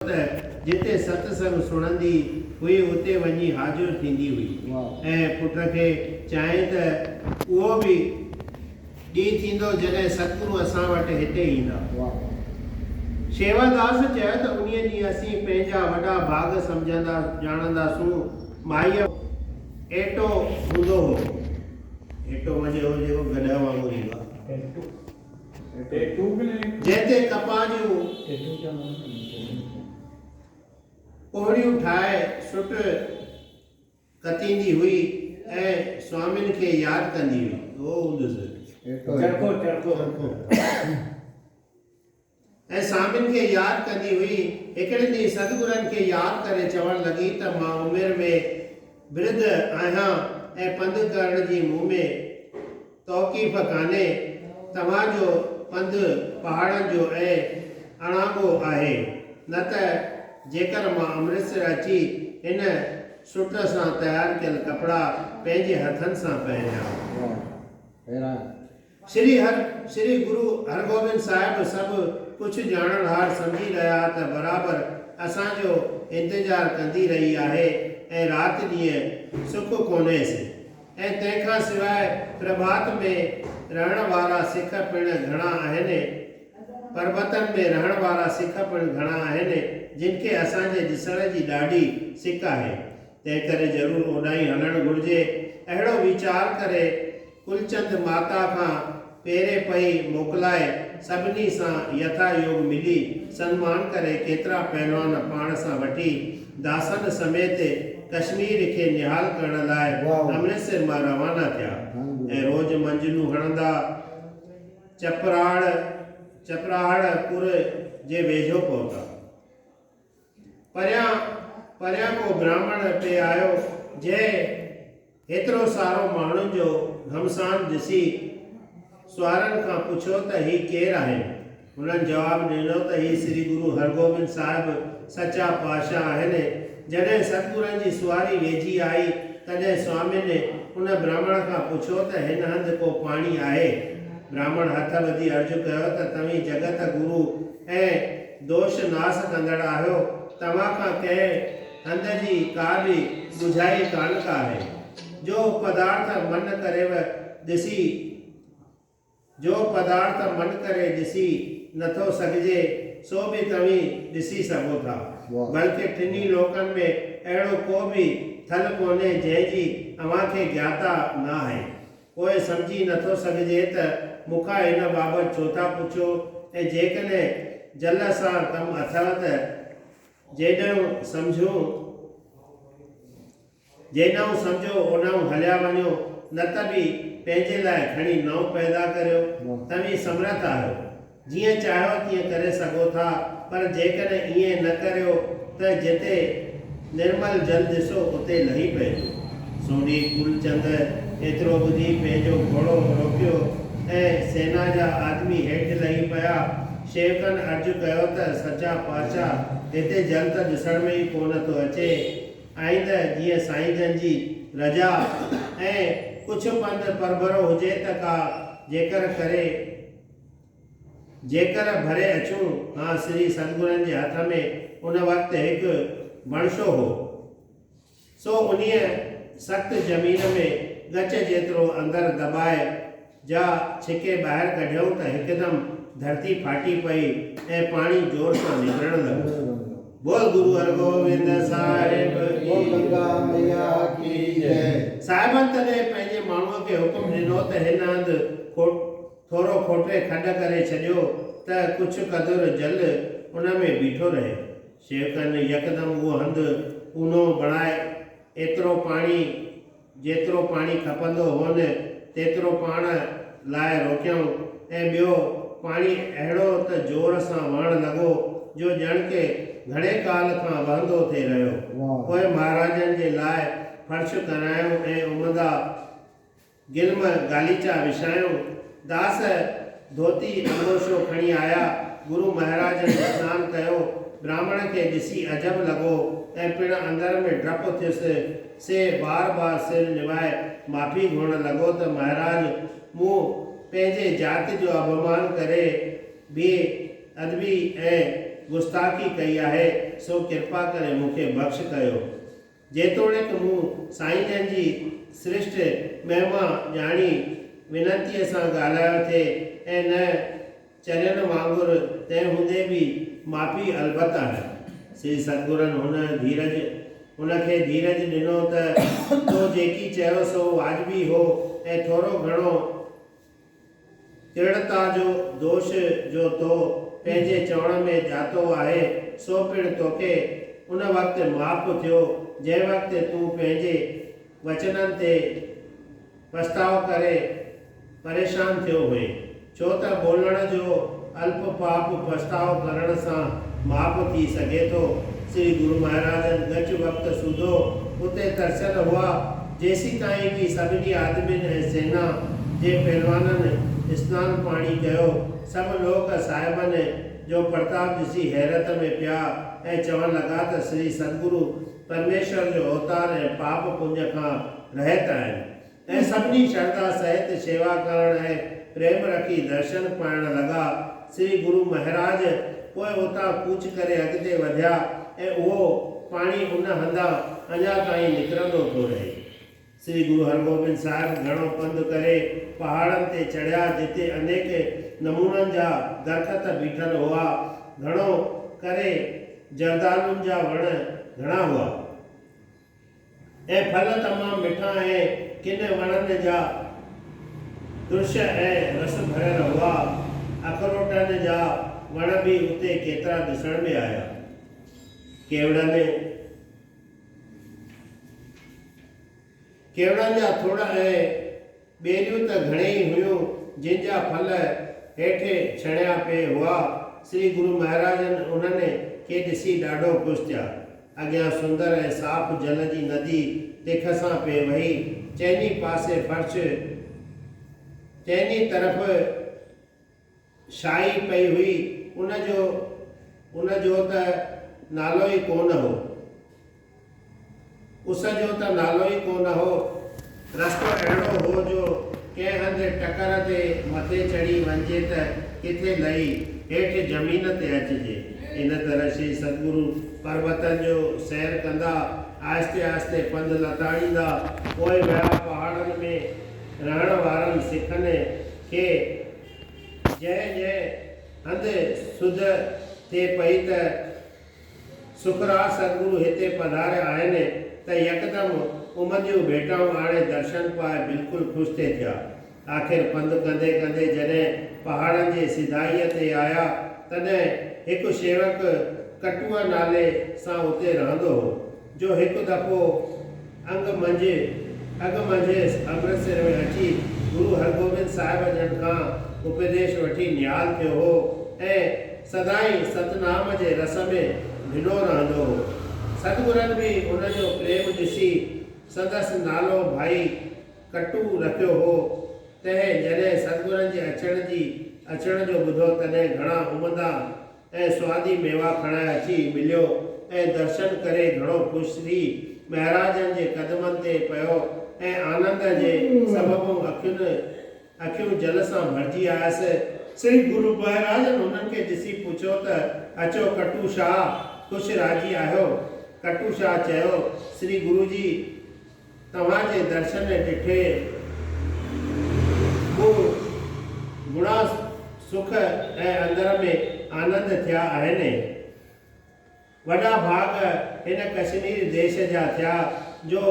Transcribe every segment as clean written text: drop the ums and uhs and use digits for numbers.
जिते सत्संग सुणंदी हुई उते वञी हाज़िर थींदी हुई ऐं पुट खे चाहे त उहो बि ॾींहुं थींदो जॾहिं सतगुरु असां वटि हिते ईंदा। शेवादास चयो त उन्हीअ ॾींहुं असीं पंहिंजा वॾा भाग सम्झंदा ॼाणंदासूं। माईअ एटो हूंदो हो, एटो मञे हो जेको गॾह वांगुरु ईंदो आहे, जंहिंते कपां जूं पोहड़ियूं ठाहे सुट कतींदी हुई ऐं स्वामिन खे यादि कंदी हुई। उहो हूंदुसि ऐं स्वामिन खे यादि कंदी हुई। हिकिड़े ॾींहुं सतगुरनि खे यादि करे चवणु लॻी त मां उमिरि में वृद्ध आहियां ऐं पंधु करण जी मूं में तौक़ीफ़ कान्हे। तव्हांजो पंधु पहाड़नि जो ऐं अणांगो आहे, न त जेकर मां अमृतसर अची इन सुट सां तयारु थियल कपिड़ा पंहिंजे हथनि सां पहिरियां। श्री गुरु हरगोबिंद साहिब सभु कुझु ॼाणण हार सम्झी रहिया त बराबरि असांजो इंतज़ारु कंदी रही आहे ऐं राति ॾींहुं सुख कोन्हेसि। ऐं तंहिंखां सवाइ प्रभात में रहण वारा सिख पिणु घणा आहिनि, पर्वतनि में रहण वारा सिख पिणु घणा आहिनि, जिन खे असांजे ॾिसण जी ॾाढी सिक आहे। तंहिं करे ज़रूरु ओॾांहुं हलणु घुरिजे। अहिड़ो वीचार करे कुलचंद माता खां पेरे पई मोकिलाए सभिनी सां यथा योग मिली सन्मान करे केतिरा पहलवान पाण सां वठी दासन समेत कश्मीर खे निहाल करण लाइ अमृतसर मां रवाना थिया ऐं रोज़ मंजिलूं हणंदा चपराहड़पुर जे वेझो पहुता। परियां को ब्राह्मण पे आयो जंहिं हेतिरो सारो माण्हुनि जो घमसान ॾिसी सुवारनि खां पुछियो त ही केरु आहिनि। हुननि जवाबु ॾिनो त ही श्री गुरु हरगोबिंद साहिब सचा पातशाह आहिनि। जॾहिं सतगुरनि जी सुवारी वेझी आई तॾहिं स्वामी ने उन ब्राह्मण खां पुछियो त हिन हंधि को पाणी आहे। ब्राह्मण हथ ॿधी अर्ज़ु कयो त तव्हीं जगत गुरु ऐं दोष नाश कंदड़ आहियो। तव्हां खां कंहिं हंध जी का बि बुझाई कान का आहे। जो पदार्थ मन करे ॾिसी नथो सघिजे सो बि तव्हीं ॾिसी सघो था। बल्कि टिनी लोकनि में अहिड़ो को बि थल कोन्हे जंहिंजी अव्हांखे ज्ञाता न आहे। पोइ सम्झी नथो सघिजे त मूंखां हिन बाबति छो था पुछो ऐं जेकॾहिं जल सां कमु अथव त जेॾऊं सम्झो ओॾऊं हलिया वञो, न त बि पंहिंजे लाइ खणी नओं पैदा करियो। तव्हीं समर्थ आहियो, जीअं चाहियो तीअं करे सघो था, पर जेकॾहिं ईअं न करियो त जिते निर्मल जल ॾिसो उते लही पइजो। सोनी कुलचंद एतिरो ॿुधी पंहिंजो घोड़ो रोकियो ऐं सेना जा आदमी हेठि लही पिया। शेवकनि अर्ज़ु कयो त सचा पातशाह हिते जल त ॾिसण में ई कोन थो अचे। आईंद जीअं साईं जन जी रजा ऐं कुझु पंध परभरो हुजे त का जेकर भरे अचूं। हाँ, श्री सतगुरनि जे हथ में उन वक़्तु हिकु बणशो हो, सो उन्हीअ सख़्त ज़मीन में गच जेतिरो अंदरि दॿाए जा छिके ॿाहिरि कढियऊं त हिकदमि धरती फाटी पई ऐं पाणी जोर सां निकिरणु लॻो। बोल गुरु हरगोबिंद साहिब की जय। साहिबनि तॾहिं पंहिंजे माण्हूअ खे हुकुम ॾिनो त हिन हंधि थोरो खोटे खॾ करे छॾियो त कुझु क़दुरु जल उन में बीठो रहे। शेवकनि यकदमि उहो हंधि ऊनो बणाए जेतिरो पाणी खपंदो हुअनि तेतिरो पाण लाइ रोकियऊं ऐं ॿियो पाणी अहिड़ो त जोर सां वहणु लॻो जो ॼण के घणे काल खां वहंदो थिए रहियो। पोइ महाराजनि जे लाइ फर्श करायूं ऐं उमदा गिल्म गालीचा विछायूं। दास धोती अंगोशो खणी आया। गुरु महाराजनि स्नानु कयो। ब्राह्मण खे ॾिसी अजब लॻो ऐं पिणु अंदर में डपु थियुसि। से बार सिर निवाए माफ़ी घुरण लॻो त महाराज, मूं पंहिंजे जाति जो अपमान करे बि अदबी ऐं गुस्ताखी कई आहे सो कृपा करे मूंखे बख़्श कयो। जेतोणीकि मूं साईं जन जी सृष्ट महिमा ॼाणी विनंतीअ सां ॻाल्हायो थिए ऐं न चरियनि वांगुरु तंहिं हूंदे बि माफ़ी अलबत आहे। श्री सतगुरनि हुनखे धीरज ॾिनो त तो जेकी चयो सो वाजिबी हो ऐं थोरो घणो दृढ़ता जो दोष जो तो पंहिंजे चवण में जातो आहे सो पिणु तोखे उन वक़्तु माफ़ थियो जंहिं वक़्तु तूं पंहिंजे वचननि ते पछताव करे परेशान थियो हुए। छो त बोलण जो अल्प पाप पछताव करण सां माफ़ थी सघे थो। श्री गुरु महाराजन गच वक़्तु सूधो उते तरसियल हुआ जेसी ताईं कि सभिनी आदमियुनि ऐं सेना जे पहलवाननि स्नान पाणी कयो। सभु लोक साहिबनि जो प्रताप ॾिसी हैरत में पिया ऐं चवण लॻा त श्री सतगुरु परमेश्वर जो अवतार ऐं पाप पुञ खां रहित आहिनि ऐं सभिनी श्रद्धा सहित शेवा करण ऐं प्रेम रखी दर्शन पाइण लॻा। श्री गुरु महाराज पोइ उतां कूच करे अॻिते वधिया ऐं उहो पाणी उन हंधा अञा ताईं निकिरंदो थो रहे। श्री गुरु हरगोबिंद साहिब घणो पंधु करे पहाड़नि ते चढ़िया जिते अनेक नमूननि जा दरख़्त बीठल हुआ। घणो करे जर्दालुनि जा वण घणा हुआ ऐं फल तमामु मिठा ऐं किन वणनि जा दृश्य ऐं रस भरियल हुआ। अखरोटनि जा वण बि उते केतिरा ॾिसण में आया। केवड़नि जा थोड़ा ऐं ॿेलियूं त घणेई हुयूं जिन जा फल हेठि छणिया पे हुआ। श्री गुरु महाराजन उन्हनि खे ॾिसी ॾाढो ख़ुशि थिया। अॻियां सुंदर ऐं साफ़ जल जी नदी तिख सां पे वही चइनी पासे फर्श चइनी तरफ़ शाही पई हुई। उन जो त नालो ई कोन हो। उस जो त नालो ई कोन हो। रस्तो अहिड़ो हो जो कंहिं हंधि टकर ते मथे चढ़ी वञिजे त किथे लही हेठि ज़मीन ते अचिजे। इन तरह श्री सतगुरु पर्वतनि जो सैर कंदा आहिस्ते आहिस्ते पंधु लताड़ींदा पोइ विया पहाड़नि में रहण वारनि सिखनि खे जंहिं हंधि सुध थिए पई त सुखराज सतगुरु हिते पधारिया आहिनि त यकदमि उमंदियूं भेटाऊं आणे दर्शन पाए बिल्कुलु ख़ुशि थिए थिया। आख़िर पंधु कंदे कंदे जॾहिं पहाड़नि जे सिधाईअ ते आया तॾहिं हिकु शेवक कटुअ नाले सां उते रहंदो हो जो हिकु दफ़ो अॻु मंझि अमृतसर में अची गुरु हरगोबिंद साहिब जन खां उपदेश वठी निहाल थियो हो ऐं सदाई सतनाम जे रस में भिनो रहंदो हो। सतगुरनि बि उनजो प्रेम ॾिसी संदसि नालो भाई कटू रखियो हो। तंहिं जॾहिं सतगुरनि जे अचण जो ॿुधो तॾहिं घणा उमंदा ऐं स्वादी मेवा खणाए अची मिलियो ऐं दर्शन करे घणो ख़ुशि थी महाराजनि जे कदमनि ते पियो ऐं आनंद जे सबबु अखियूं जल सां भरिजी आयसि। श्री गुरु महाराजनि उन्हनि खे ॾिसी पुछियो त अचो कटू शाह ख़ुशि राजी आहियो। कटू शाह चयो श्री गुरु जी तव्हांजे दर्शन ॾिठे गुणा सुख ऐं अंदर में आनंद थिया आहिनि। वॾा भाग हिन कश्मीर देश जा थिया जो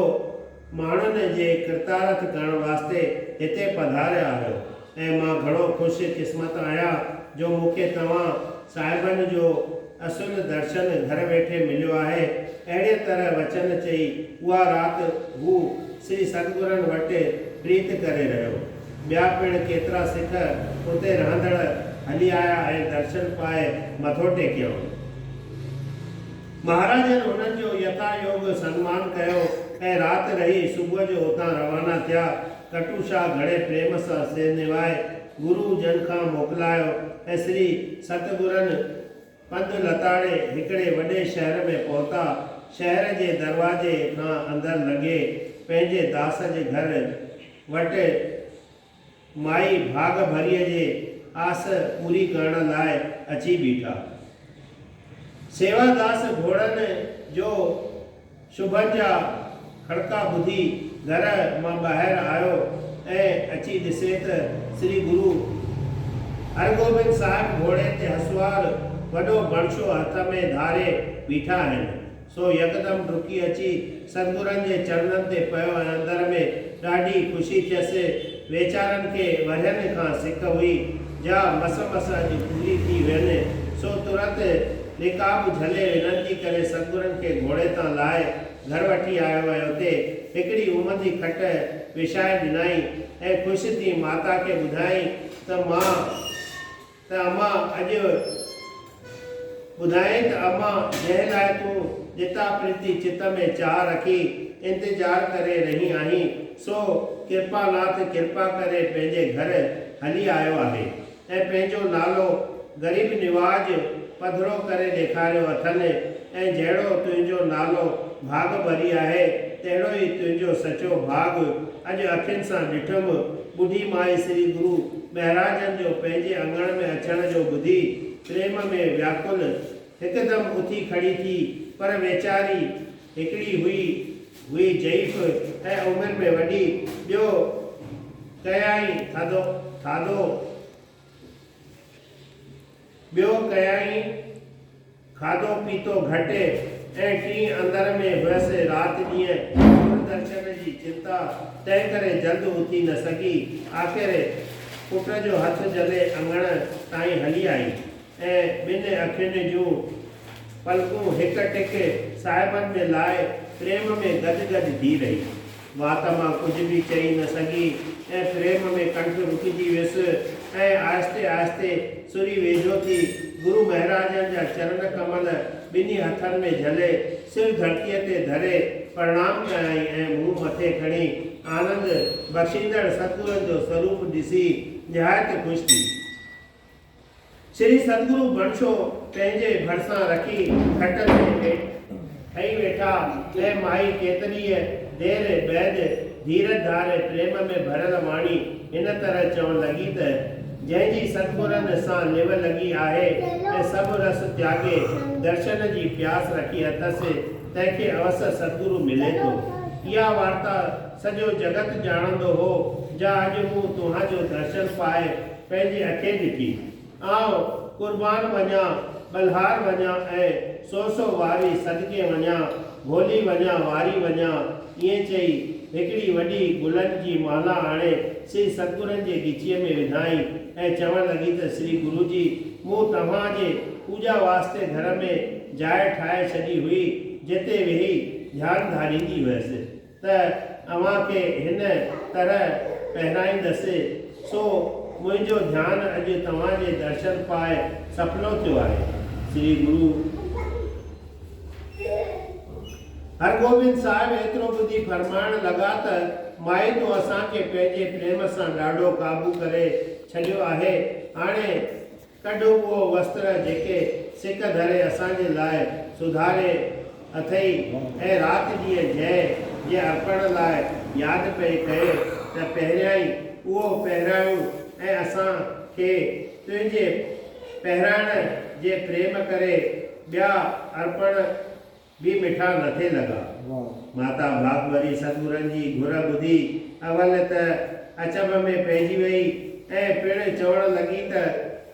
माण्हुनि जे कृतार्थ करण वास्ते हिते पधारिया आहियो ऐं मां घणो ख़ुशि क़िस्मत आहियां जो मूंखे तव्हां साहिबनि जो असुल दर्शन घर वेठे मिलियो आहे। अहिड़े तरह वचन चई उहा राति हू श्री सतगुरनि वटि प्रीत करे रहियो। ॿिया पिणु केतिरा सिख उते रहंदड़ हली आया ऐं दर्शन पाए मथो टेकियो। महाराजनि उन्हनि जो यथायोग सन्मान कयो ऐं राति रही सुबुह जो उतां रवाना थिया। कटू शाह घणे प्रेम सां सिर निवाए गुरु जन खां मोकिलायो ऐं श्री सतगुरनि पंधु लताड़े हिकिड़े वॾे शहर में पहुता। शहर जे दरवाजे खां अंदरि लॻे पंहिंजे दास जे घर वटि माई भाग भरीअ जे आस पूरी करण लाइ अची बीठा। सेवादास घोड़नि जो शुभनि जा खड़का ॿुधी घर मां ॿाहिरि आयो ऐं अची ॾिसे त श्री गुरु हरगोबिंद साहिब घोड़े ते हसवार वॾो बणशो हथ में धारे बीठा आहिनि। सो यकदम डुकी अची सतगुरनि जे चरणनि ते पियो ऐं अंदर में ॾाढी ख़ुशी थियसि। वेचारनि खे वरियनि खां सिक हुई जा मस अॼु पूरी थी वञे। सो तुरंत निकाब झले विनंती करे सतगुरनि खे घोड़े तां लाहे घर वठी आयो ऐं उते हिकिड़ी उमंदी खट विछाए ॾिनई ऐं ख़ुशि थी माता खे ॿुधाई त अम्मा अॼु ॿुधाई त अम्मा जंहिं लाइ तूं जिता प्रीति चित में चाह रखी इंतज़ार करे रही आहीं सो कृपानाथ कृपा करे पंहिंजे घर हली आयो आहे ऐं पंहिंजो नालो ग़रीब निवाज पधरो करे ॾेखारियो अथनि ऐं जहिड़ो तुंहिंजो नालो भाग भरी आहे तहिड़ो ई तुंहिंजो सचो भाग अॼु अखियुनि सां ॾिठुमि। ॿुढी माई श्री गुरु महाराजनि जो पंहिंजे अंगण में अचण जो ॿुधी प्रेम में व्याकुल हिकदमि उथी खड़ी थी, पर वेचारी हिकिड़ी हुई ज़ईफ़ ऐं उमिरि में वॾी। ॿियो कयाई खाधो पीतो घटि ऐं टी अंदर में हुयसि। राति ॾींहं दर्शन जी चिंता तंहिं करे जल्द उथी न सघी। आख़िर पुट जो हथ जले अंगण ताईं हली आई ऐं ॿिनि अखियुनि जूं पलकूं हिक टिक साहिबनि में लाइ प्रेम में गदगद थी रही। वात मां कुझु बि चई न सघी ऐं प्रेम में कंठ रुकिजी वियुसि ऐं आहिस्ते आहिस्ते सुरी वेझो थी गुरु महाराजनि जा चरण कमल ॿिन्ही हथनि में झले सिर धरतीअ ते धरे प्रणाम कयाई ऐं मुंहुं मथे खणी आनंद बख़्शींदड़ सतगुरनि जो स्वरूप ॾिसी निहायत ख़ुशि थी। श्री सतगुरु बणशो पंहिंजे भरिसां रखी खट ते ठही वेठा ऐं माई केतिरीअ देरि बैदि धीरज धारे प्रेम में भरियल वाणी हिन तरह चवणु लॻी त जंहिंजी सतगुरनि सां लिव लॻी आहे ऐं सभु रस त्यागे दर्शन जी प्यास रखी अथसि तंहिंखे अवसर सतगुरु मिले थो। इहा वार्ता सॼो जगत ॼाणंदो हो जा अॼु मूं तव्हांजो दर्शन पाए पंहिंजी अखे ॾिठी। आउं कुर्बान वञा बलहार वञा ऐं सौ वारी सदके वञा भोली वञा वारी वञा ईअं चई हिकिड़ी वॾी गुलनि जी माला आणे श्री सतगुरनि जे गिचीअ में विधाई ऐं चवणु लॻी त श्री गुरु जी मूं तव्हांजे पूॼा वास्ते घर में जाइ ठाहे छॾी हुई जिते वेही ध्यानु धारींदी हुयसि त अव्हांखे हिन तरह पहिराईंदसि। सो मुंहिंजो ध्यानु अॼु तव्हांजे दर्शन पाए सफलो थियो आहे। श्री गुरु हरगोबिंद साहिब एतिरो ॿुधी फरमाइण लॻा त माई तो असांखे पंहिंजे प्रेम सां ॾाढो क़ाबू करे छॾियो आहे। हाणे कढ उहो वस्त्र जेके सिक धरे असांजे लाइ सुधारे अथई ऐं राति ॾींहं जंहिं जे अर्पण लाइ यादि पई कए त पहिरियां ई उहो पहिरायूं ऐं असांखे तुंहिंजे पहिराइण जे प्रेम करे ॿिया अर्पण भी मिठा नथे लॻा। माता भागवरी सतगुरनि जी घुर ॿुधी अवल त अचब में पइजी वई ऐं पिणु चवणु लॻी त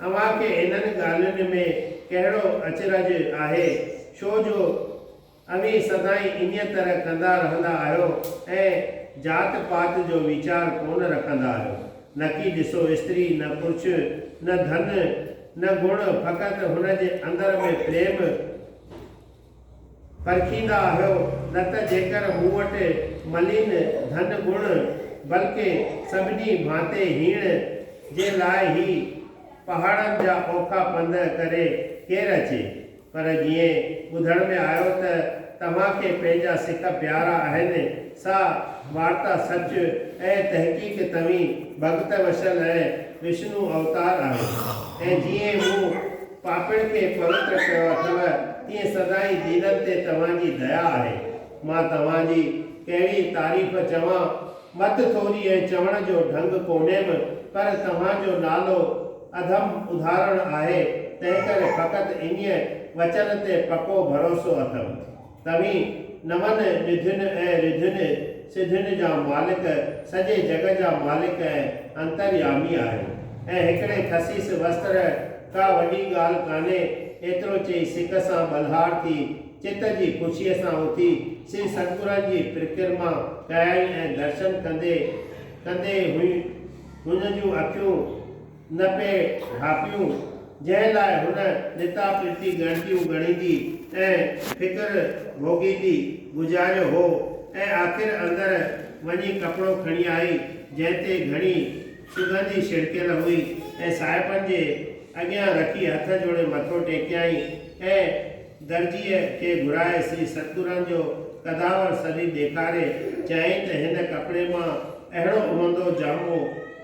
अव्हांखे इन्हनि ॻाल्हियुनि में कहिड़ो अचरज आहे छो जो अवी सदाई इन तरह कंदा रहंदा आहियो ऐं जात पात जो वीचार कोन रखंदा आहियो। न कि ॾिसो स्त्री न पुरुष न धन न गुण फ़क़ति हुन जे अंदर में प्रेम परखींदा आहियो। न त जेकर मूं वटि मलिन धन गुण बल्कि सभिनी भांते हीण जे लाइ ही पहाड़नि जा औखा पंध करे केरु अचे। पर जीअं ॿुधण में आयो त तव्हांखे पंहिंजा सिक प्यारा आहिनि सा वार्ता सच ऐं तहक़ीक़ तव्हीं भॻत वशल ऐं विष्णु अवतार आहे ऐं जीअं मूं पापियुनि खे पवित्र कयो अथव तीअं सदाई दीननि ते तव्हांजी दया आहे। मां तव्हांजी कहिड़ी तारीफ़ चवां मत थोरी ऐं चवण जो ढंग कोन्हेमि पर तव्हांजो नालो अधम उदाहरण आहे तंहिं करे फ़क़ति इन वचन ते पको भरोसो अथव। तव्हीं नवन निधियुनि ऐं रिधियुनि सिधियुनि जा मालिक, सॼे जग जा मालिक ऐं अंतर्यामी आहियो। ऐं हिकिड़े खसीस वस्त्र का वॾी ॻाल्हि कान्हे। एतिरो चई सिक सां बलहार थी चित जी ख़ुशीअ सां उथी श्री सतगुरनि जी परिक्रमा कयाई ऐं दर्शन कंदे कंदे हुन जूं अखियूं न पे ढापियूं, जंहिं लाइ हुन निता प्रीति ॻणतियूं ॻणींदी ऐं फिक्र भोगींदी गुज़ारियो हो। ऐं आख़िर अंदरि वञी कपिड़ो खणी आई जंहिं ते घणी सुगंधी छिड़कियल हुई ऐं साहिबनि जे अॻियां रखी हथ जोड़े मथो टेकियाई ऐं दर्जीअ खे घुराए श्री सतगुरनि जो कदावर शरीर ॾेखारे चयाईं त हिन कपिड़े मां अहिड़ो उमंदो जामो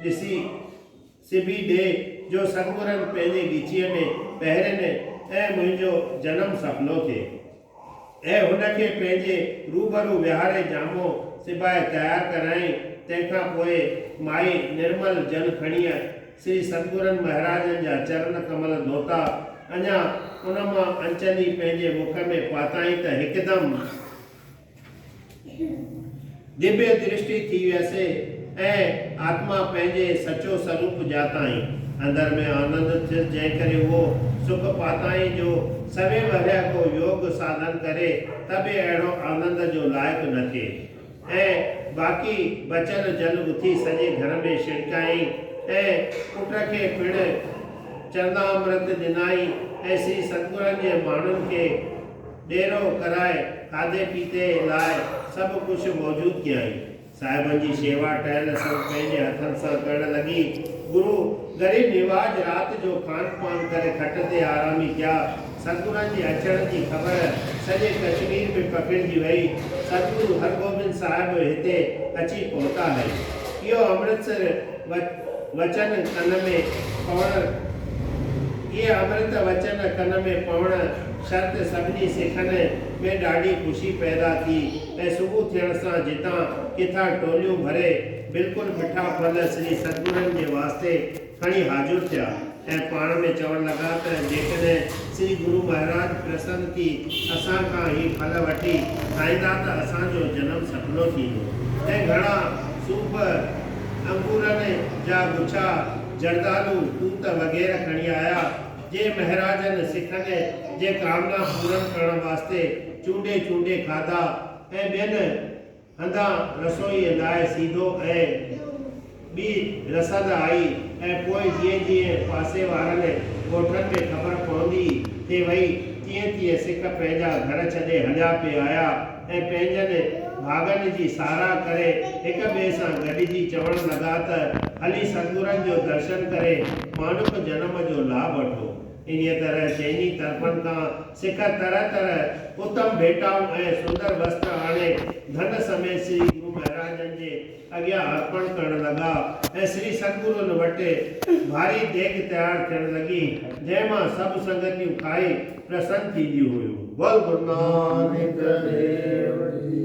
ॾिसी सिबी ॾे जो सतगुरनि पंहिंजे ॻिचीअ में पहिरनि ऐं मुंहिंजो जनमु सफलो थिए। ऐं हुनखे पंहिंजे रूबरू विहारे जामो सिबाए तयारु कराई। तंहिंखां पोइ माई निर्मल जल खणी श्री सतगुरनि महाराजनि जा चरण कमल धोता अञा उन मां अंचली पंहिंजे मुख में पाताई त हिकदमि दिव्य दृष्टि थी वियसि ऐं आत्मा पंहिंजे सचो स्वरूप जाताई। अंदर में आनंद थियसि जंहिं करे वो सुख पाताई जो सवे वरिया को योग साधन करे त बि अहिड़ो आनंद जो लाइक़ु न थिए। ऐं बाक़ी बचल जल उथी सॼे घर में छिड़काई ऐं पुट खे पिणु चरणामृत ॾिनाई ऐं श्री सतगुरनि जे माण्हुनि खे ॾेरो कराए खाधे पीते लाइ सभु कुझु मौजूदु कयाई। साहिबनि जी शेवा टहल सभु पंहिंजे हथनि सां करणु लॻी। गुरु ग़रीब निवाज राति जो खान पान करे खट ते आरामी कया। सतगुरनि जे अचण जी ख़बर सॼे कश्मीर में पखिड़िजी वई। सतगुरु हरगोबिंद साहिब हिते अची पहुता है। इहो अमृतसर वचन कन में पवण ये अमृत वचन कन में पवण शर्त सभिनी सिखनि में ॾाढी ख़ुशी पैदा थी ऐं सुबुह थियण सां जितां किथां टोलियूं भरे बिल्कुलु मिठा फल श्री सतगुरनि जे वास्ते खणी हाज़ुर थिया ऐं पाण में चवणु लॻा त जेकॾहिं श्री गुरु महाराज प्रसन्न थी असां खां ही फल वठी खाईंदा त असांजो जनमु सफलो थींदो। ऐं घणा सूप अंगूरनि जा गुच्छा जर्दालू तूत वग़ैरह खणी आया। जे महाराजनि सिखनि जे कामना पूरन करण वास्ते चूंडे चूंडे खाधा ऐं ॿियनि हंधा रसोईअ लाइ सीधो ऐं ॿी रसद आई। ऐं पोइ जीअं जीअं पासे वारनि ॻोठनि में ख़बर पवंदी थिए वई तीअं तीअं सिख पंहिंजा घर छॾे हलिया पिया आया ऐं पंहिंजनि भागनि जी साराह करे हिक ॿिए सां गॾिजी चवणु लॻा त हली सतगुरनि जो दर्शन करे मानुक जनम जो लाभ वठो। इन्हीअ तरह चइनी तरफ़नि खां सिख तरह तरह उत्तम भेटाऊं ऐं सुंदर वस्त्र आणे धन समेत श्री गुरु महाराजनि जे अॻियां अर्पण करणु लॻा ऐं श्री सतगुरुनि वटि भारी देग तयारु थियणु लॻी जंहिं मां सभु संगतियूं खाई प्रसन्न थींदियूं हुयूं। बोल गुरु नानक देव जी।